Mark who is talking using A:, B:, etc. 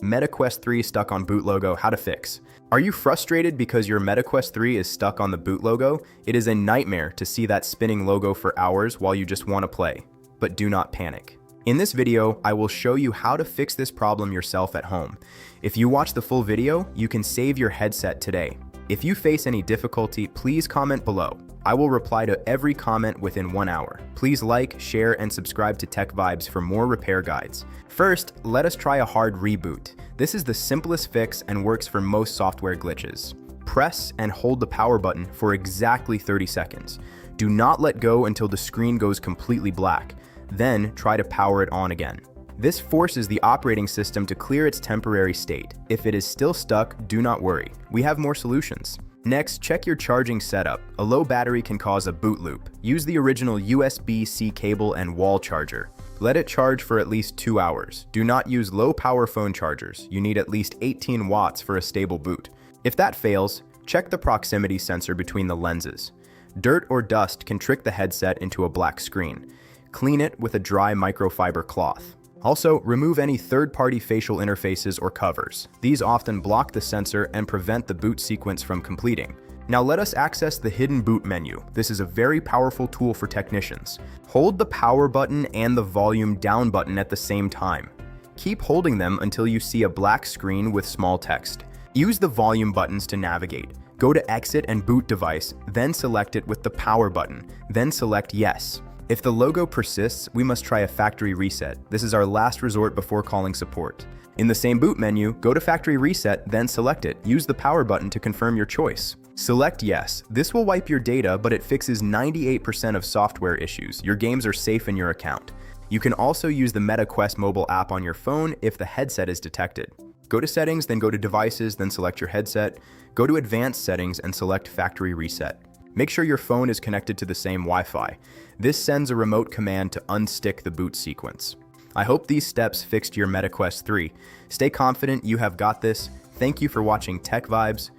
A: MetaQuest 3 stuck on boot logo, how to fix. Are you frustrated because your MetaQuest 3 is stuck on the boot logo? It is a nightmare to see that spinning logo for hours while you just want to play. But do not panic. In this video, I will show you how to fix this problem yourself at home. If you watch the full video, you can save your headset today. If you face any difficulty, please comment below. I will reply to every comment within 1 hour. Please like, share, and subscribe to Tech Vibes for more repair guides. First, let us try a hard reboot. This is the simplest fix and works for most software glitches. Press and hold the power button for exactly 30 seconds. Do not let go until the screen goes completely black. Then try to power it on again. This forces the operating system to clear its temporary state. If it is still stuck, do not worry. We have more solutions. Next, check your charging setup. A low battery can cause a boot loop. Use the original USB-C cable and wall charger. Let it charge for at least 2 hours. Do not use low-power phone chargers. You need at least 18 watts for a stable boot. If that fails, check the proximity sensor between the lenses. Dirt or dust can trick the headset into a black screen. Clean it with a dry microfiber cloth. Also, remove any third-party facial interfaces or covers. These often block the sensor and prevent the boot sequence from completing. Now let us access the hidden boot menu. This is a very powerful tool for technicians. Hold the power button and the volume down button at the same time. Keep holding them until you see a black screen with small text. Use the volume buttons to navigate. Go to Exit and Boot Device, then select it with the power button, then select Yes. If the logo persists, we must try a factory reset. This is our last resort before calling support. In the same boot menu, go to Factory Reset, then select it. Use the power button to confirm your choice. Select Yes. This will wipe your data, but it fixes 98% of software issues. Your games are safe in your account. You can also use the MetaQuest mobile app on your phone if the headset is detected. Go to Settings, then go to Devices, then select your headset. Go to Advanced Settings and select Factory Reset. Make sure your phone is connected to the same Wi-Fi. This sends a remote command to unstick the boot sequence. I hope these steps fixed your MetaQuest 3. Stay confident, you have got this. Thank you for watching Tech Vibes.